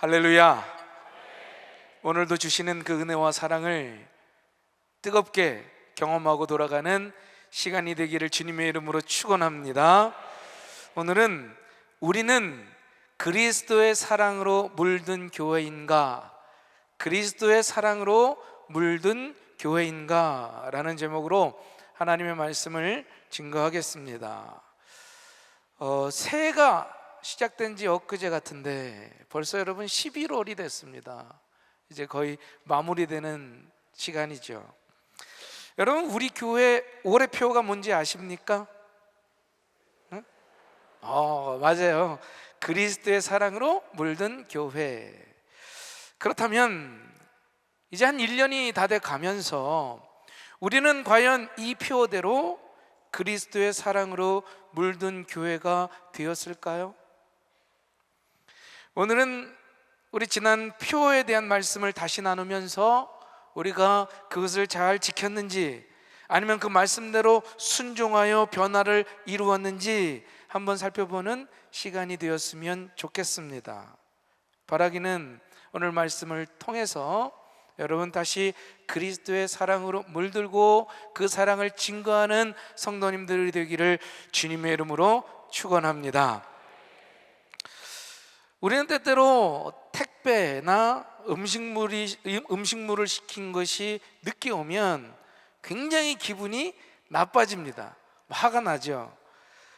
할렐루야. 오늘도 주시는 그 은혜와 사랑을 뜨겁게 경험하고 돌아가는 시간이 되기를 주님의 이름으로 축원합니다. 오늘은 우리는 그리스도의 사랑으로 물든 교회인가, 그리스도의 사랑으로 물든 교회인가 라는 제목으로 하나님의 말씀을 증거하겠습니다. 새해가 시작된 지 엊그제 같은데 벌써 여러분 11월이 됐습니다. 이제 거의 마무리되는 시간이죠. 여러분, 우리 교회 올해표가 뭔지 아십니까? 응? 맞아요. 그리스도의 사랑으로 물든 교회. 그렇다면 이제 한 1년이 다 돼 가면서 우리는 과연 이 표대로 그리스도의 사랑으로 물든 교회가 되었을까요? 오늘은 우리 지난 표에 대한 말씀을 다시 나누면서 우리가 그것을 잘 지켰는지, 아니면 그 말씀대로 순종하여 변화를 이루었는지 한번 살펴보는 시간이 되었으면 좋겠습니다. 바라기는 오늘 말씀을 통해서 여러분 다시 그리스도의 사랑으로 물들고 그 사랑을 증거하는 성도님들이 되기를 주님의 이름으로 축원합니다. 우리는 때때로 택배나 음식물을 시킨 것이 늦게 오면 굉장히 기분이 나빠집니다. 화가 나죠.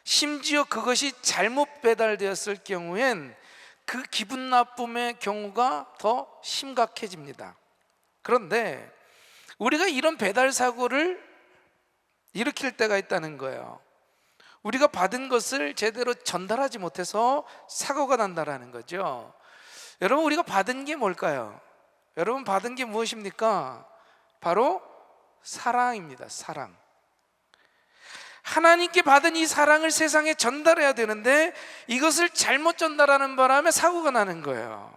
심지어 그것이 잘못 배달되었을 경우엔 그 기분 나쁨의 경우가 더 심각해집니다. 그런데 우리가 이런 배달 사고를 일으킬 때가 있다는 거예요. 우리가 받은 것을 제대로 전달하지 못해서 사고가 난다라는 거죠. 여러분, 우리가 받은 게 뭘까요? 여러분, 받은 게 무엇입니까? 바로 사랑입니다. 사랑. 하나님께 받은 이 사랑을 세상에 전달해야 되는데 이것을 잘못 전달하는 바람에 사고가 나는 거예요.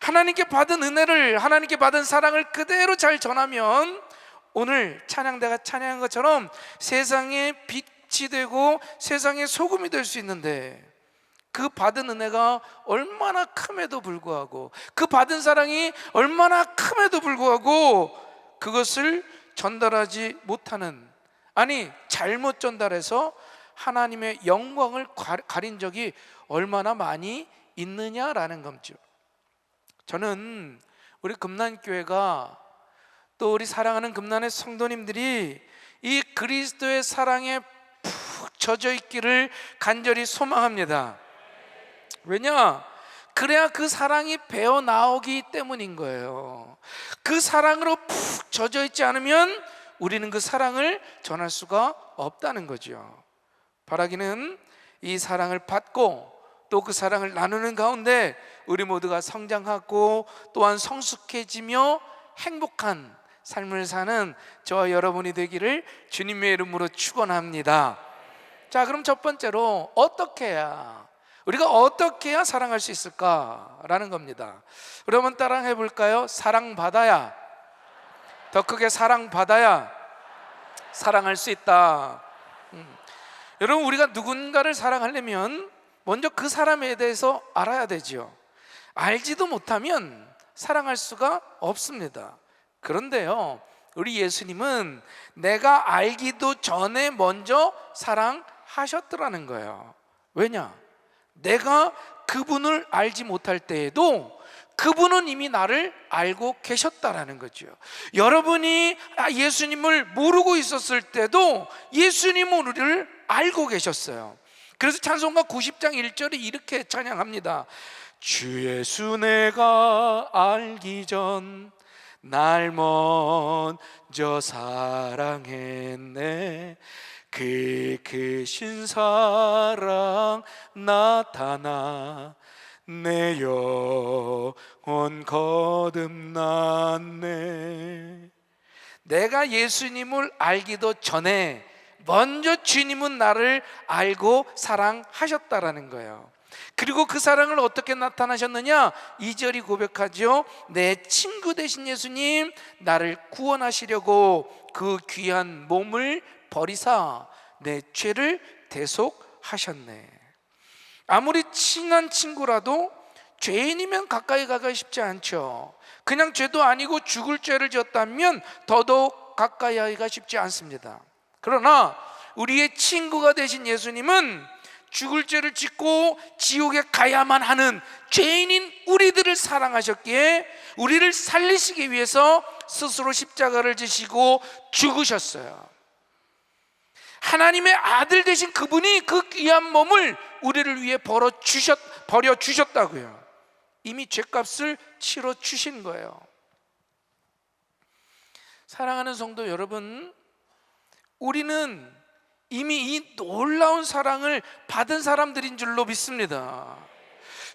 하나님께 받은 은혜를, 하나님께 받은 사랑을 그대로 잘 전하면 오늘 찬양대가 찬양한 것처럼 세상의 빛이 되고 세상의 소금이 될 수 있는데, 그 받은 은혜가 얼마나 큼에도 불구하고, 그 받은 사랑이 얼마나 큼에도 불구하고 그것을 전달하지 못하는, 아니 잘못 전달해서 하나님의 영광을 가린 적이 얼마나 많이 있느냐라는 거죠. 저는 우리 금난교회가, 또 우리 사랑하는 금난의 성도님들이 이 그리스도의 사랑에 푹 젖어 있기를 간절히 소망합니다. 왜냐? 그래야 그 사랑이 배어 나오기 때문인 거예요. 그 사랑으로 푹 젖어 있지 않으면 우리는 그 사랑을 전할 수가 없다는 거죠. 바라기는 이 사랑을 받고 또 그 사랑을 나누는 가운데 우리 모두가 성장하고 또한 성숙해지며 행복한 삶을 사는 저와 여러분이 되기를 주님의 이름으로 축원합니다. 자, 그럼 첫 번째로 우리가 어떻게 해야 사랑할 수 있을까라는 겁니다. 우리 한번 따라해 볼까요? 사랑받아야, 더 크게 사랑받아야 사랑할 수 있다. 여러분, 우리가 누군가를 사랑하려면 먼저 그 사람에 대해서 알아야 되죠. 알지도 못하면 사랑할 수가 없습니다. 그런데요, 우리 예수님은 내가 알기도 전에 먼저 사랑하셨더라는 거예요. 왜냐? 내가 그분을 알지 못할 때에도 그분은 이미 나를 알고 계셨다라는 거죠. 여러분이 예수님을 모르고 있었을 때도 예수님은 우리를 알고 계셨어요. 그래서 찬송가 90장 1절이 이렇게 찬양합니다. 주 예수 내가 알기 전 날 먼저 사랑했네. 그 크신 사랑 나타나 내 영혼 거듭났네. 내가 예수님을 알기도 전에 먼저 주님은 나를 알고 사랑하셨다라는 거예요. 그리고 그 사랑을 어떻게 나타나셨느냐? 2절이 고백하죠. 내 친구 되신 예수님, 나를 구원하시려고 그 귀한 몸을 버리사 내 죄를 대속하셨네. 아무리 친한 친구라도 죄인이면 가까이 가기 쉽지 않죠. 그냥 죄도 아니고 죽을 죄를 지었다면 더더욱 가까이 하기가 쉽지 않습니다. 그러나 우리의 친구가 되신 예수님은 죽을 죄를 짓고 지옥에 가야만 하는 죄인인 우리들을 사랑하셨기에 우리를 살리시기 위해서 스스로 십자가를 지시고 죽으셨어요. 하나님의 아들 되신 그분이 그 귀한 몸을 우리를 위해 버려 주셨다고요. 이미 죄값을 치러 주신 거예요. 사랑하는 성도 여러분, 우리는 이미 이 놀라운 사랑을 받은 사람들인 줄로 믿습니다.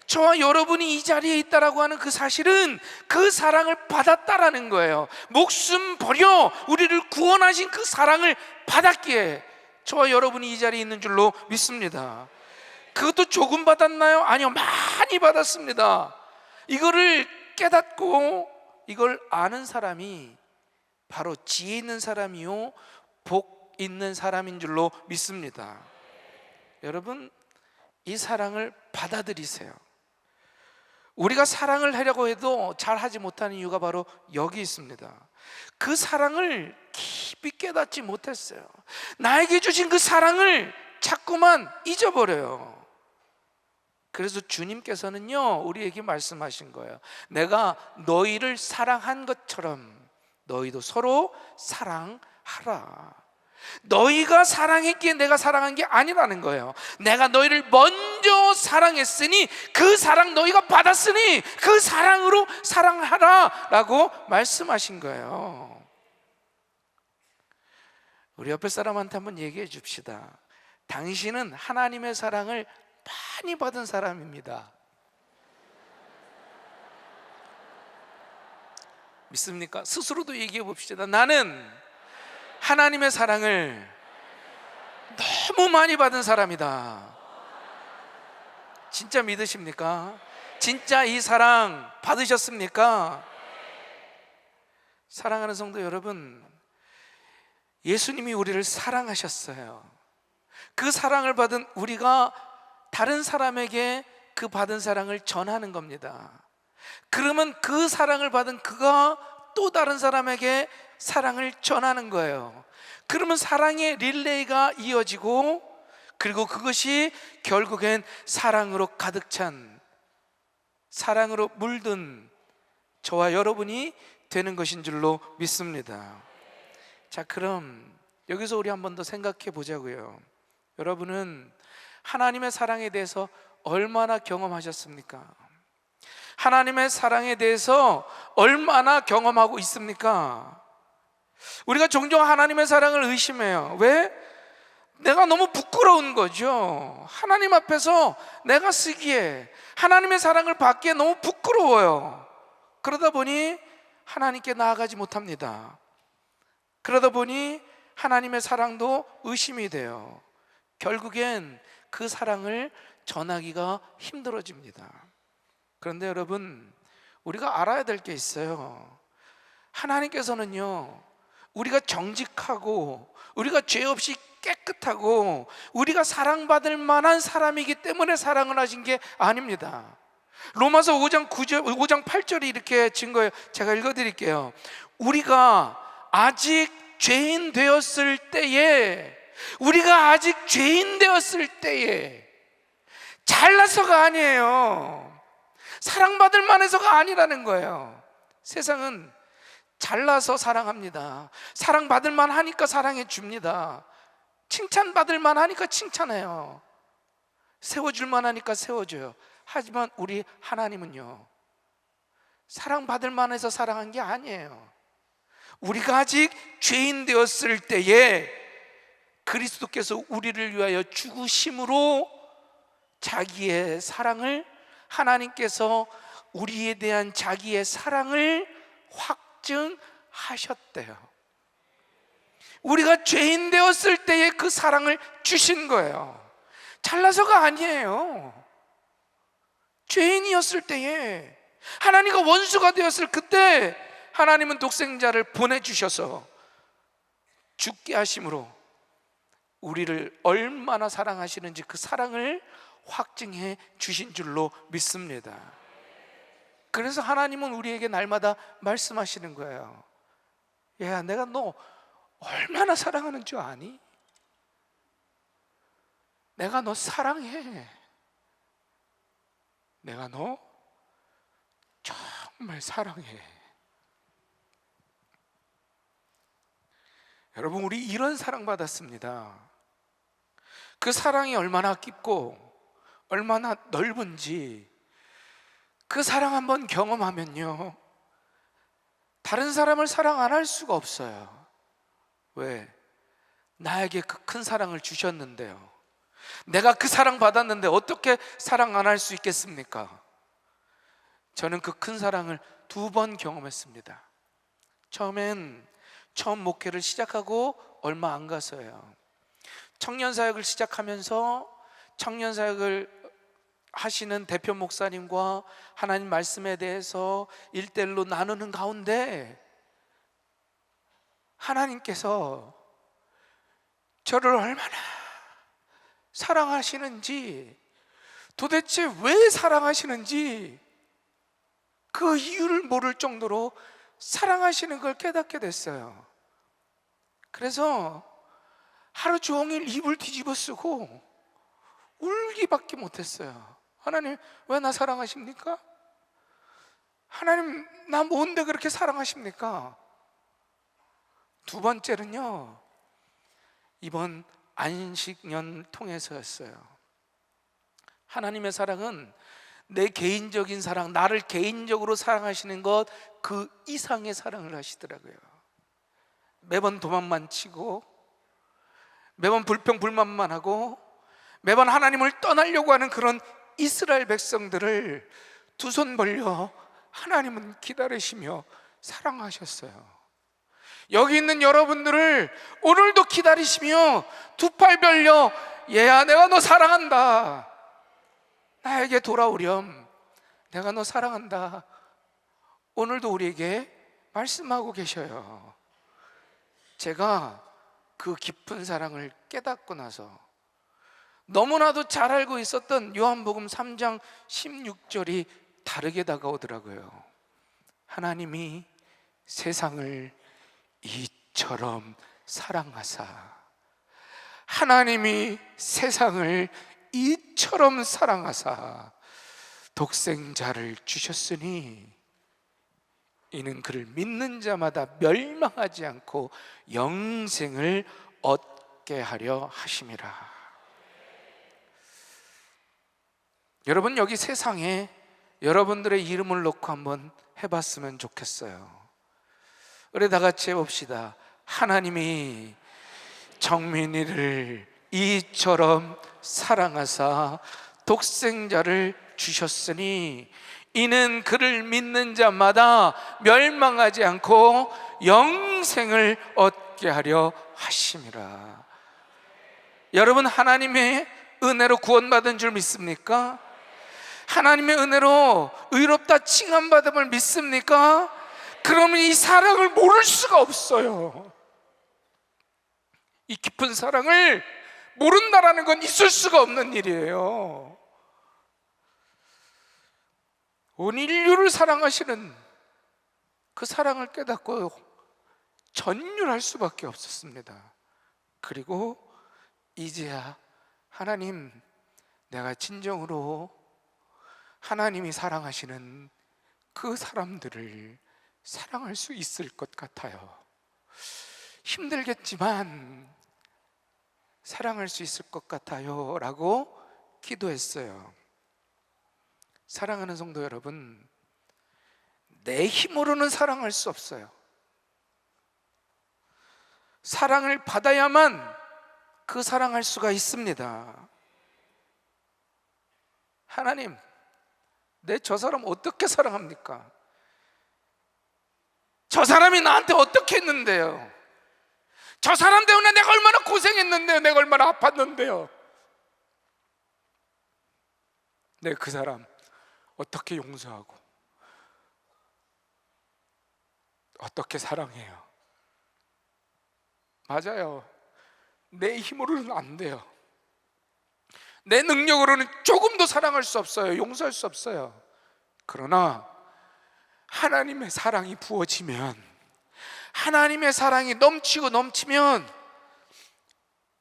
저와 여러분이 이 자리에 있다라고 하는 그 사실은 그 사랑을 받았다라는 거예요. 목숨 버려 우리를 구원하신 그 사랑을 받았기에 저와 여러분이 이 자리에 있는 줄로 믿습니다. 그것도 조금 받았나요? 아니요, 많이 받았습니다. 이거를 깨닫고 이걸 아는 사람이 바로 지혜 있는 사람이요 복 있는 사람인 줄로 믿습니다. 여러분, 이 사랑을 받아들이세요. 우리가 사랑을 하려고 해도 잘 하지 못하는 이유가 바로 여기 있습니다. 그 사랑을 깊이 깨닫지 못했어요. 나에게 주신 그 사랑을 자꾸만 잊어버려요. 그래서 주님께서는요 우리에게 말씀하신 거예요. 내가 너희를 사랑한 것처럼 너희도 서로 사랑하라. 너희가 사랑했기에 내가 사랑한 게 아니라는 거예요. 내가 너희를 먼저 사랑했으니 그 사랑 너희가 받았으니 그 사랑으로 사랑하라 라고 말씀하신 거예요. 우리 옆에 사람한테 한번 얘기해 줍시다. 당신은 하나님의 사랑을 많이 받은 사람입니다. 믿습니까? 스스로도 얘기해 봅시다. 나는 하나님의 사랑을 너무 많이 받은 사람이다. 진짜 믿으십니까? 진짜 이 사랑 받으셨습니까? 사랑하는 성도 여러분, 예수님이 우리를 사랑하셨어요. 그 사랑을 받은 우리가 다른 사람에게 그 받은 사랑을 전하는 겁니다. 그러면 그 사랑을 받은 그가 또 다른 사람에게 사랑을 전하는 거예요. 그러면 사랑의 릴레이가 이어지고, 그리고 그것이 결국엔 사랑으로 가득 찬, 사랑으로 물든 저와 여러분이 되는 것인 줄로 믿습니다. 자, 그럼 여기서 우리 한 번 더 생각해 보자고요. 여러분은 하나님의 사랑에 대해서 얼마나 경험하셨습니까? 하나님의 사랑에 대해서 얼마나 경험하고 있습니까? 우리가 종종 하나님의 사랑을 의심해요. 왜? 내가 너무 부끄러운 거죠. 하나님 앞에서 내가 쓰기에, 하나님의 사랑을 받기에 너무 부끄러워요. 그러다 보니 하나님께 나아가지 못합니다. 그러다 보니 하나님의 사랑도 의심이 돼요. 결국엔 그 사랑을 전하기가 힘들어집니다. 그런데 여러분, 우리가 알아야 될 게 있어요. 하나님께서는요 우리가 정직하고 우리가 죄 없이 깨끗하고 우리가 사랑받을 만한 사람이기 때문에 사랑을 하신 게 아닙니다. 로마서 5장 8절이 이렇게 증거해요. 제가 읽어드릴게요. 우리가 아직 죄인 되었을 때에, 우리가 아직 죄인 되었을 때에, 잘나서가 아니에요. 사랑받을 만해서가 아니라는 거예요. 세상은 잘나서 사랑합니다. 사랑받을 만하니까 사랑해 줍니다. 칭찬받을 만하니까 칭찬해요. 세워줄 만하니까 세워줘요. 하지만 우리 하나님은요 사랑받을 만해서 사랑한 게 아니에요. 우리가 아직 죄인 되었을 때에 그리스도께서 우리를 위하여 죽으심으로 자기의 사랑을, 하나님께서 우리에 대한 자기의 사랑을 확증하셨대요. 우리가 죄인 되었을 때에 그 사랑을 주신 거예요. 잘나서가 아니에요. 죄인이었을 때에, 하나님과 원수가 되었을 그때 하나님은 독생자를 보내주셔서 죽게 하심으로 우리를 얼마나 사랑하시는지 그 사랑을 확증해 주신 줄로 믿습니다. 그래서 하나님은 우리에게 날마다 말씀하시는 거예요. 얘야, 내가 너 얼마나 사랑하는 줄 아니? 내가 너 사랑해. 내가 너 정말 사랑해. 여러분, 우리 이런 사랑 받았습니다. 그 사랑이 얼마나 깊고 얼마나 넓은지 그 사랑 한번 경험하면요, 다른 사람을 사랑 안 할 수가 없어요. 왜? 나에게 그 큰 사랑을 주셨는데요. 내가 그 사랑 받았는데 어떻게 사랑 안 할 수 있겠습니까? 저는 그 큰 사랑을 2번 경험했습니다. 처음 목회를 시작하고 얼마 안 가서요, 청년 사역을 시작하면서 청년 사역을 하시는 대표 목사님과 하나님 말씀에 대해서 1대1로 나누는 가운데 하나님께서 저를 얼마나 사랑하시는지, 도대체 왜 사랑하시는지 그 이유를 모를 정도로 사랑하시는 걸 깨닫게 됐어요. 그래서 하루 종일 이불 뒤집어 쓰고 울기밖에 못했어요. 하나님, 왜 나 사랑하십니까? 하나님, 나 뭔데 그렇게 사랑하십니까? 2번째는요, 이번 안식년 통해서였어요. 하나님의 사랑은 내 개인적인 사랑, 나를 개인적으로 사랑하시는 것 그 이상의 사랑을 하시더라고요. 매번 도망만 치고 매번 불평불만만 하고 매번 하나님을 떠나려고 하는 그런 이스라엘 백성들을 2손 벌려 하나님은 기다리시며 사랑하셨어요. 여기 있는 여러분들을 오늘도 기다리시며 2팔 벌려, 얘야, 내가 너 사랑한다, 나에게 돌아오렴, 내가 너 사랑한다, 오늘도 우리에게 말씀하고 계셔요. 제가 그 깊은 사랑을 깨닫고 나서 너무나도 잘 알고 있었던 요한복음 3장 16절이 다르게 다가오더라고요. 하나님이 세상을 이처럼 사랑하사, 하나님이 세상을 이처럼 사랑하사 독생자를 주셨으니 이는 그를 믿는 자마다 멸망하지 않고 영생을 얻게 하려 하심이라. 여러분, 여기 세상에 여러분들의 이름을 놓고 한번 해봤으면 좋겠어요. 우리 다 같이 해봅시다. 하나님이 정민이를 이처럼 사랑하사 독생자를 주셨으니 이는 그를 믿는 자마다 멸망하지 않고 영생을 얻게 하려 하심이라. 여러분, 하나님의 은혜로 구원받은 줄 믿습니까? 하나님의 은혜로 의롭다 칭함받음을 믿습니까? 그러면 이 사랑을 모를 수가 없어요. 이 깊은 사랑을 모른다라는 건 있을 수가 없는 일이에요. 온 인류를 사랑하시는 그 사랑을 깨닫고 전율할 수밖에 없었습니다. 그리고 이제야 하나님, 내가 진정으로 하나님이 사랑하시는 그 사람들을 사랑할 수 있을 것 같아요. 힘들겠지만 사랑할 수 있을 것 같아요 라고 기도했어요. 사랑하는 성도 여러분, 내 힘으로는 사랑할 수 없어요. 사랑을 받아야만 그 사랑할 수가 있습니다. 하나님, 내 저 사람 어떻게 사랑합니까? 저 사람이 나한테 어떻게 했는데요? 저 사람 때문에 내가 얼마나 고생했는데요? 내가 얼마나 아팠는데요? 내가 그 사람 어떻게 용서하고 어떻게 사랑해요? 맞아요. 내 힘으로는 안 돼요. 내 능력으로는 조금도 사랑할 수 없어요. 용서할 수 없어요. 그러나 하나님의 사랑이 부어지면, 하나님의 사랑이 넘치고 넘치면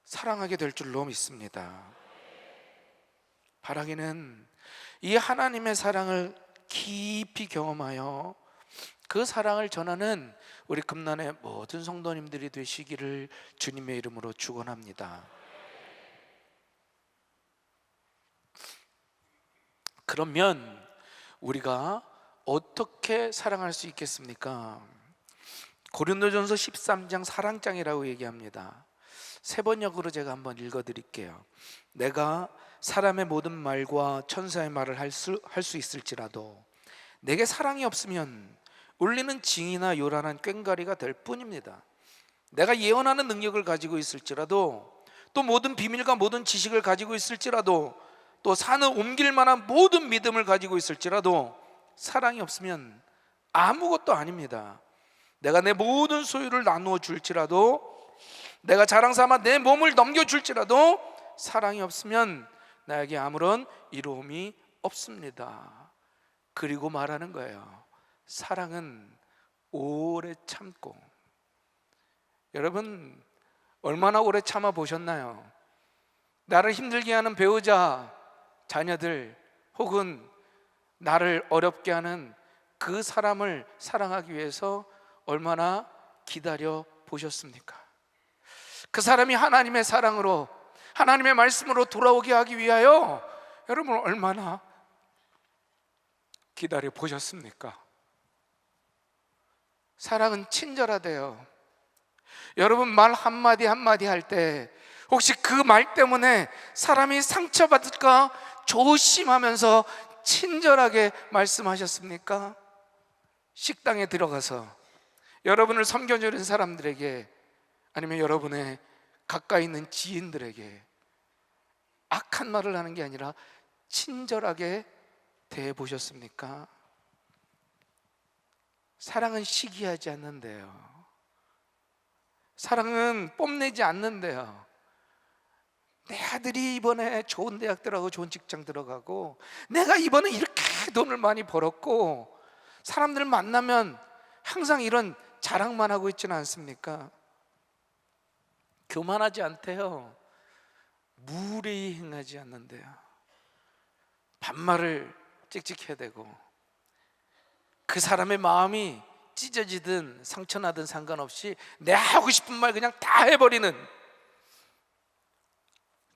사랑하게 될 줄로 믿습니다. 바라기는 이 하나님의 사랑을 깊이 경험하여 그 사랑을 전하는 우리 금난의 모든 성도님들이 되시기를 주님의 이름으로 축원합니다. 그러면 우리가 어떻게 사랑할 수 있겠습니까? 고린도전서 13장 사랑장이라고 얘기합니다. 세 번역으로 제가 한번 읽어드릴게요. 내가 사람의 모든 말과 천사의 말을 할 수 있을지라도 내게 사랑이 없으면 울리는 징이나 요란한 꽹과리가 될 뿐입니다. 내가 예언하는 능력을 가지고 있을지라도, 또 모든 비밀과 모든 지식을 가지고 있을지라도, 또 산을 옮길 만한 모든 믿음을 가지고 있을지라도 사랑이 없으면 아무것도 아닙니다. 내가 내 모든 소유를 나누어 줄지라도, 내가 자랑 삼아 내 몸을 넘겨줄지라도 사랑이 없으면 나에게 아무런 이로움이 없습니다. 그리고 말하는 거예요. 사랑은 오래 참고. 여러분, 얼마나 오래 참아 보셨나요? 나를 힘들게 하는 배우자, 자녀들, 혹은 나를 어렵게 하는 그 사람을 사랑하기 위해서 얼마나 기다려 보셨습니까? 그 사람이 하나님의 사랑으로, 하나님의 말씀으로 돌아오게 하기 위하여 여러분 얼마나 기다려 보셨습니까? 사랑은 친절하대요. 여러분, 말 한마디 한마디 할 때 혹시 그 말 때문에 사람이 상처받을까 조심하면서 친절하게 말씀하셨습니까? 식당에 들어가서 여러분을 섬겨주는 사람들에게, 아니면 여러분의 가까이 있는 지인들에게 악한 말을 하는 게 아니라 친절하게 대해보셨습니까? 사랑은 시기하지 않는데요. 사랑은 뽐내지 않는데요. 내 아들이 이번에 좋은 대학 들어가고 좋은 직장 들어가고, 내가 이번에 이렇게 돈을 많이 벌었고, 사람들 만나면 항상 이런 자랑만 하고 있지는 않습니까? 교만하지 않대요. 무례히 행하지 않는데요. 반말을 찍찍해야 되고, 그 사람의 마음이 찢어지든 상처나든 상관없이 내 하고 싶은 말 그냥 다 해버리는,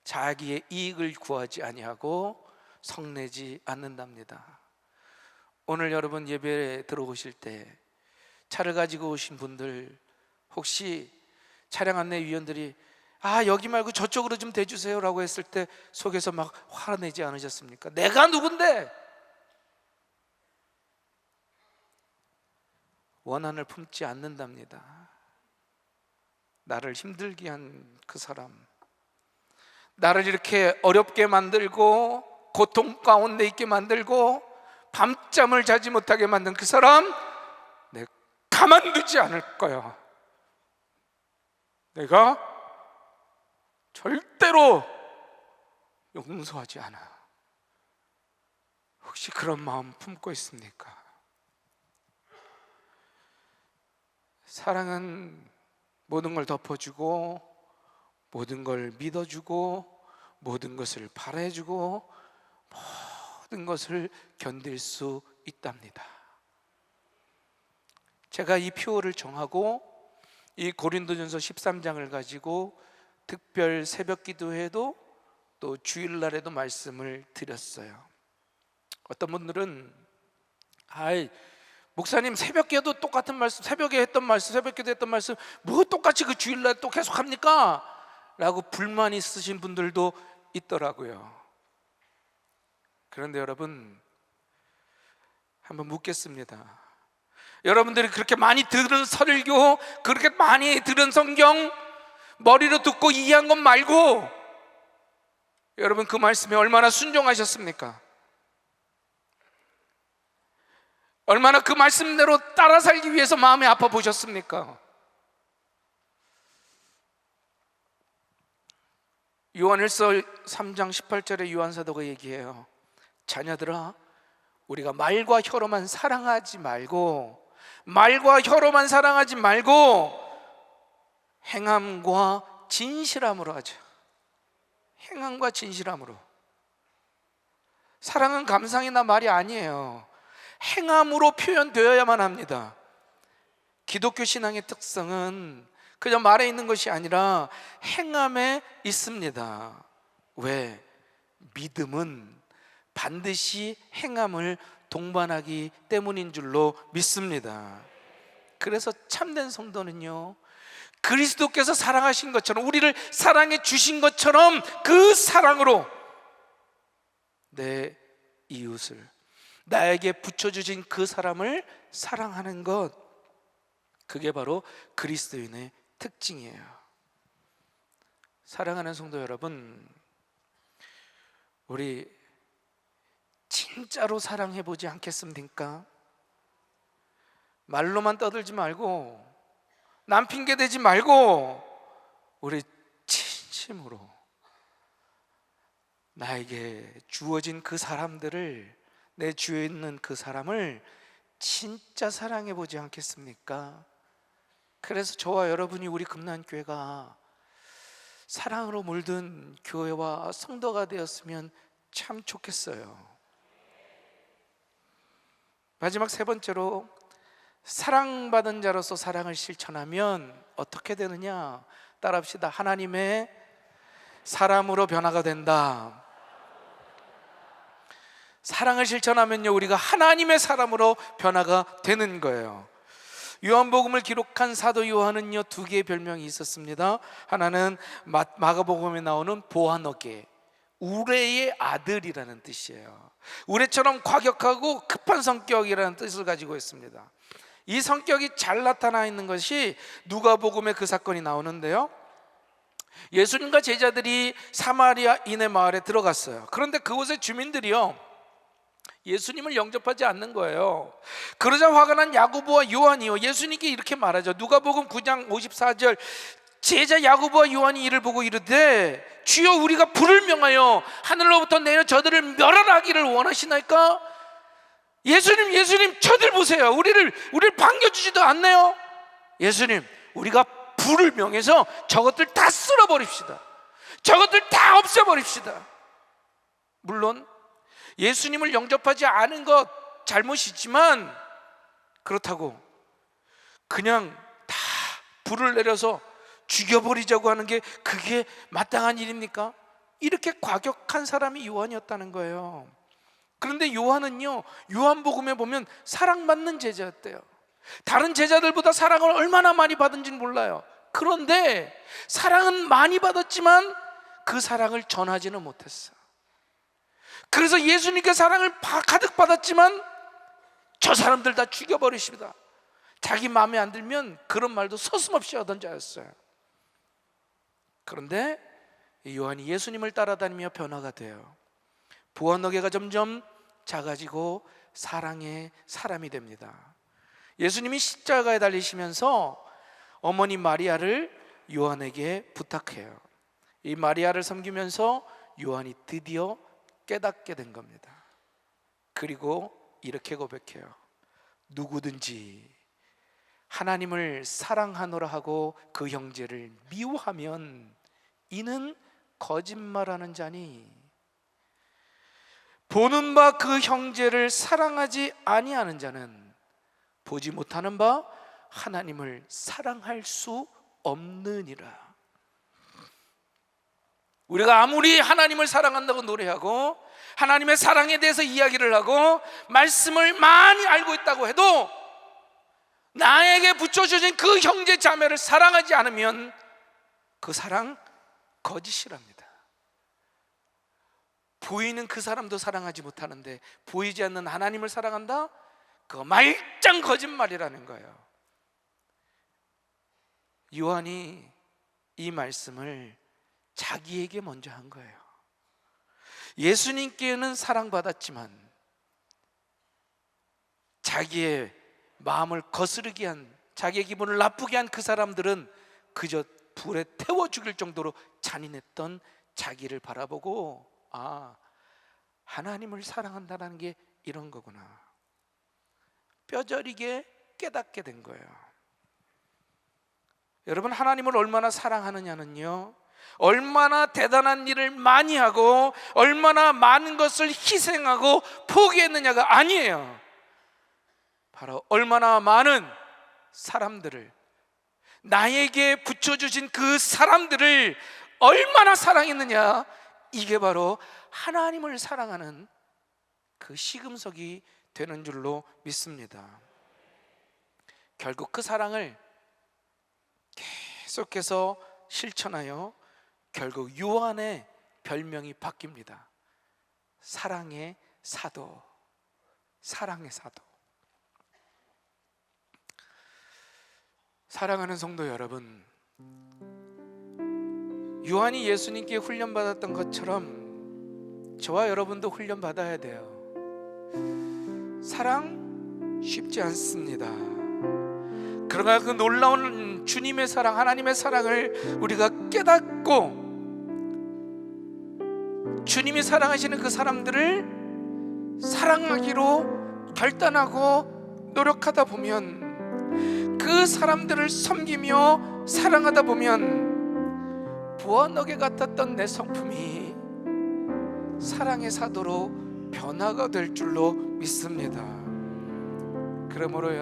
자기의 이익을 구하지 아니하고 성내지 않는답니다. 오늘 여러분 예배에 들어오실 때 차를 가지고 오신 분들, 혹시 차량 안내위원들이 여기 말고 저쪽으로 좀 대주세요 라고 했을 때 속에서 막 화내지 않으셨습니까? 내가 누군데? 원한을 품지 않는답니다. 나를 힘들게 한 그 사람, 나를 이렇게 어렵게 만들고 고통 가운데 있게 만들고 밤잠을 자지 못하게 만든 그 사람, 내가 가만두지 않을 거야. 내가 절대로 용서하지 않아. 혹시 그런 마음 품고 있습니까? 사랑은 모든 걸 덮어주고, 모든 걸 믿어주고, 모든 것을 바라해주고, 모든 것을 견딜 수 있답니다. 제가 이 표어를 정하고 이 고린도전서 13장을 가지고 특별 새벽 기도회도 또 주일날에도 말씀을 드렸어요. 어떤 분들은 목사님 새벽기도 똑같은 말씀, 새벽에 했던 말씀, 새벽기도 했던 말씀 뭐 똑같이 그 주일날 또 계속 합니까? 라고 불만 있으신 분들도 있더라고요. 그런데 여러분, 한번 묻겠습니다. 여러분들이 그렇게 많이 들은 설교, 그렇게 많이 들은 성경 머리로 듣고 이해한 것 말고, 여러분 그 말씀에 얼마나 순종하셨습니까? 얼마나 그 말씀대로 따라 살기 위해서 마음이 아파 보셨습니까? 요한일서 3장 18절에 요한 사도가 얘기해요. 자녀들아, 우리가 말과 혀로만 사랑하지 말고, 말과 혀로만 사랑하지 말고 행함과 진실함으로 하죠. 행함과 진실함으로. 사랑은 감상이나 말이 아니에요. 행함으로 표현되어야만 합니다. 기독교 신앙의 특성은 그냥 말에 있는 것이 아니라 행함에 있습니다. 왜? 믿음은 반드시 행함을 동반하기 때문인 줄로 믿습니다. 그래서 참된 성도는요, 그리스도께서 사랑하신 것처럼, 우리를 사랑해 주신 것처럼 그 사랑으로 내 이웃을, 나에게 붙여주신 그 사람을 사랑하는 것, 그게 바로 그리스도인의 특징이에요. 사랑하는 성도 여러분, 우리 진짜로 사랑해보지 않겠습니까? 말로만 떠들지 말고, 남 핑계 대지 말고, 우리 진심으로 나에게 주어진 그 사람들을, 내 주위에 있는 그 사람을 진짜 사랑해보지 않겠습니까? 그래서 저와 여러분이, 우리 금난교회가 사랑으로 물든 교회와 성도가 되었으면 참 좋겠어요. 마지막 세 번째로, 사랑받은 자로서 사랑을 실천하면 어떻게 되느냐? 따라합시다. 하나님의 사람으로 변화가 된다. 사랑을 실천하면요, 우리가 하나님의 사람으로 변화가 되는 거예요. 요한복음을 기록한 사도 요한은요, 두 개의 별명이 있었습니다. 하나는 마가복음에 나오는 보아너게, 우레의 아들이라는 뜻이에요. 우레처럼 과격하고 급한 성격이라는 뜻을 가지고 있습니다. 이 성격이 잘 나타나 있는 것이 누가복음에 그 사건이 나오는데요, 예수님과 제자들이 사마리아인의 마을에 들어갔어요. 그런데 그곳의 주민들이요, 예수님을 영접하지 않는 거예요. 그러자 화가 난 야고보와 요한이요, 예수님께 이렇게 말하죠. 누가복음 9장 54절, 제자 야고보와 요한이 이를 보고 이르되, 주여 우리가 불을 명하여 하늘로부터 내려 저들을 멸하기를 원하시나이까? 예수님 저들 보세요. 우리를 반겨주지도 않네요. 예수님, 우리가 불을 명해서 저것들 다 쓸어버립시다. 저것들 다 없애버립시다. 물론 예수님을 영접하지 않은 것 잘못이지만, 그렇다고 그냥 다 불을 내려서 죽여버리자고 하는 게 그게 마땅한 일입니까? 이렇게 과격한 사람이 요한이었다는 거예요. 그런데 요한은요, 요한복음에 보면 사랑받는 제자였대요. 다른 제자들보다 사랑을 얼마나 많이 받은지는 몰라요. 그런데 사랑은 많이 받았지만 그 사랑을 전하지는 못했어. 그래서 예수님께 사랑을 가득 받았지만 저 사람들 다 죽여버리십니다. 자기 마음에 안 들면 그런 말도 서슴없이 하던 자였어요. 그런데 요한이 예수님을 따라다니며 변화가 돼요. 보아너게가 점점 작아지고 사랑의 사람이 됩니다. 예수님이 십자가에 달리시면서 어머니 마리아를 요한에게 부탁해요. 이 마리아를 섬기면서 요한이 드디어 깨닫게 된 겁니다. 그리고 이렇게 고백해요. 누구든지 하나님을 사랑하노라 하고 그 형제를 미워하면 이는 거짓말하는 자니, 보는 바 그 형제를 사랑하지 아니하는 자는 보지 못하는 바 하나님을 사랑할 수 없느니라. 우리가 아무리 하나님을 사랑한다고 노래하고 하나님의 사랑에 대해서 이야기를 하고 말씀을 많이 알고 있다고 해도 나에게 붙여주신 그 형제 자매를 사랑하지 않으면 그 사랑 거짓이랍니다. 보이는 그 사람도 사랑하지 못하는데 보이지 않는 하나님을 사랑한다? 그거 말짱 거짓말이라는 거예요. 요한이 이 말씀을 자기에게 먼저 한 거예요. 예수님께는 사랑받았지만 자기의 마음을 거스르게 한, 자기의 기분을 나쁘게 한 그 사람들은 그저 불에 태워 죽일 정도로 잔인했던 자기를 바라보고, 아, 하나님을 사랑한다는 게 이런 거구나. 뼈저리게 깨닫게 된 거예요. 여러분, 하나님을 얼마나 사랑하느냐는요, 얼마나 대단한 일을 많이 하고 얼마나 많은 것을 희생하고 포기했느냐가 아니에요. 바로 얼마나 많은 사람들을, 나에게 붙여주신 그 사람들을 얼마나 사랑했느냐, 이게 바로 하나님을 사랑하는 그 시금석이 되는 줄로 믿습니다. 결국 그 사랑을 계속해서 실천하여 결국 요한의 별명이 바뀝니다. 사랑의 사도, 사랑의 사도. 사랑하는 성도 여러분, 요한이 예수님께 훈련받았던 것처럼 저와 여러분도 훈련받아야 돼요. 사랑 쉽지 않습니다. 그러나 그 놀라운 주님의 사랑, 하나님의 사랑을 우리가 깨닫고 주님이 사랑하시는 그 사람들을 사랑하기로 결단하고 노력하다 보면, 그 사람들을 섬기며 사랑하다 보면 부화너게 같았던 내 성품이 사랑의 사도로 변화가 될 줄로 믿습니다. 그러므로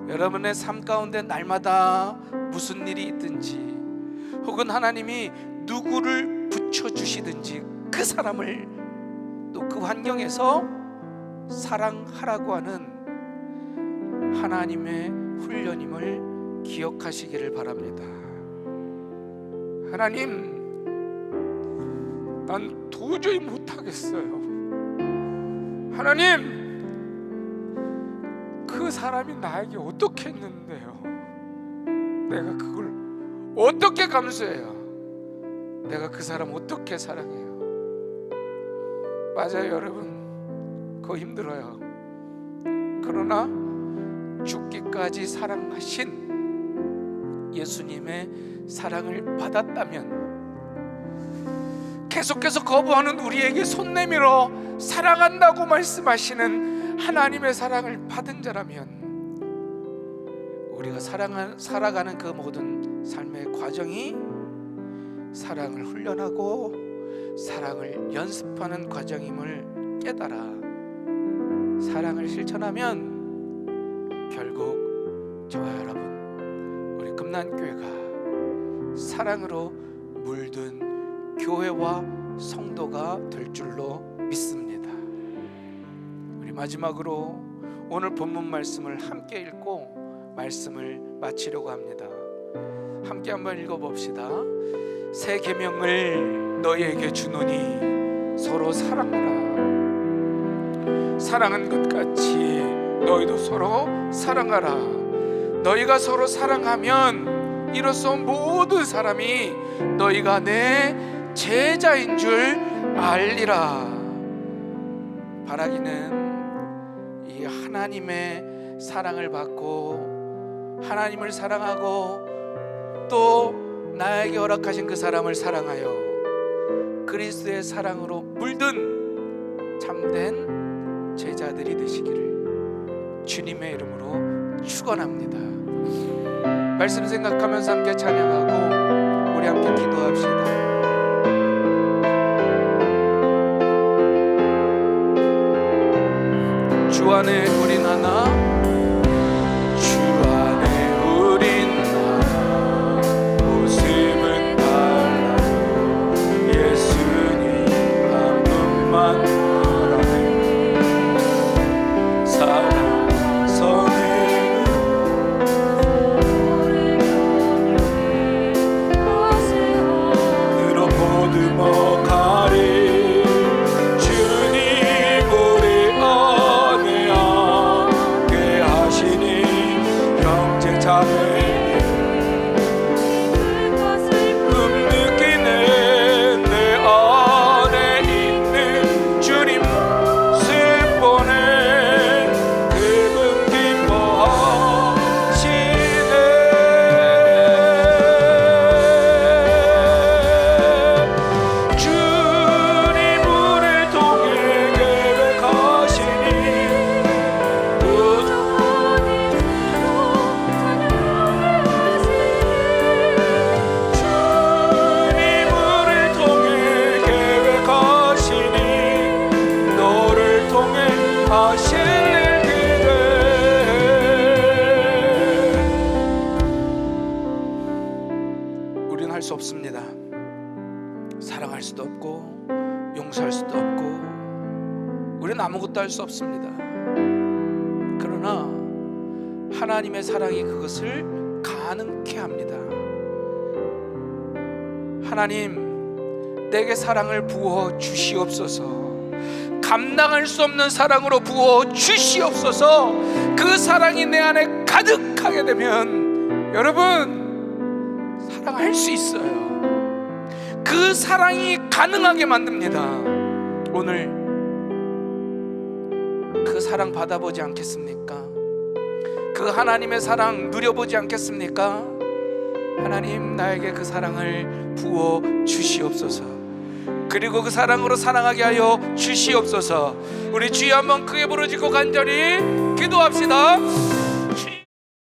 여러분의 삶 가운데 날마다 무슨 일이 있든지, 혹은 하나님이 누구를 붙여주시든지 그 사람을 또 그 환경에서 사랑하라고 하는 하나님의 훈련임을 기억하시기를 바랍니다. 하나님, 난 도저히 못하겠어요. 하나님, 그 사람이 나에게 어떻게 했는데요? 내가 그걸 어떻게 감수해요? 내가 그 사람 어떻게 사랑해요? 맞아요, 여러분, 그거 힘들어요. 그러나 죽기까지 사랑하신 예수님의 사랑을 받았다면, 계속해서 거부하는 우리에게 손 내밀어 사랑한다고 말씀하시는 하나님의 사랑을 받은 자라면, 우리가 살아가는 그 모든 삶의 과정이 사랑을 훈련하고 사랑을 연습하는 과정임을 깨달아 사랑을 실천하면 결국 저와 여러분, 우리 금난교회가 사랑으로 물든 교회와 성도가 될 줄로 믿습니다. 우리 마지막으로 오늘 본문 말씀을 함께 읽고 말씀을 마치려고 합니다. 함께 한번 읽어봅시다. 새 계명을 너희에게 주노니 서로 사랑하라. 사랑한 것 같이 너희도 서로 사랑하라. 너희가 서로 사랑하면 이로써 모든 사람이 너희가 내 제자인 줄 알리라. 바라기는 이 하나님의 사랑을 받고 하나님을 사랑하고 또 나에게 허락하신 그 사람을 사랑하여 그리스도의 사랑으로 물든 참된 제자들이 되시기를 주님의 이름으로 축원합니다. 말씀 생각하면서 함께 찬양하고 우리 함께 기도합시다. 주 안에 우린 하나, 주 안에 우린 하나, 모습은 달라도 예수님 한 분만 알아내. 사랑서는 으로 보듬어가리. 주님 우리 안에 함께하시네. 하실 일 기대. 우리는 할 수 없습니다. 사랑할 수도 없고 용서할 수도 없고 우리는 아무것도 할 수 없습니다. 그러나 하나님의 사랑이 그것을 가능케 합니다. 하나님, 내게 사랑을 부어 주시옵소서. 감당할 수 없는 사랑으로 부어 주시옵소서. 그 사랑이 내 안에 가득하게 되면 여러분, 사랑할 수 있어요. 그 사랑이 가능하게 만듭니다. 오늘 그 사랑 받아보지 않겠습니까? 그 하나님의 사랑 누려보지 않겠습니까? 하나님, 나에게 그 사랑을 부어 주시옵소서. 그리고 그 사랑으로 사랑하게 하여 주시옵소서. 우리 주여 한번 크게 부르짖고 간절히 기도합시다.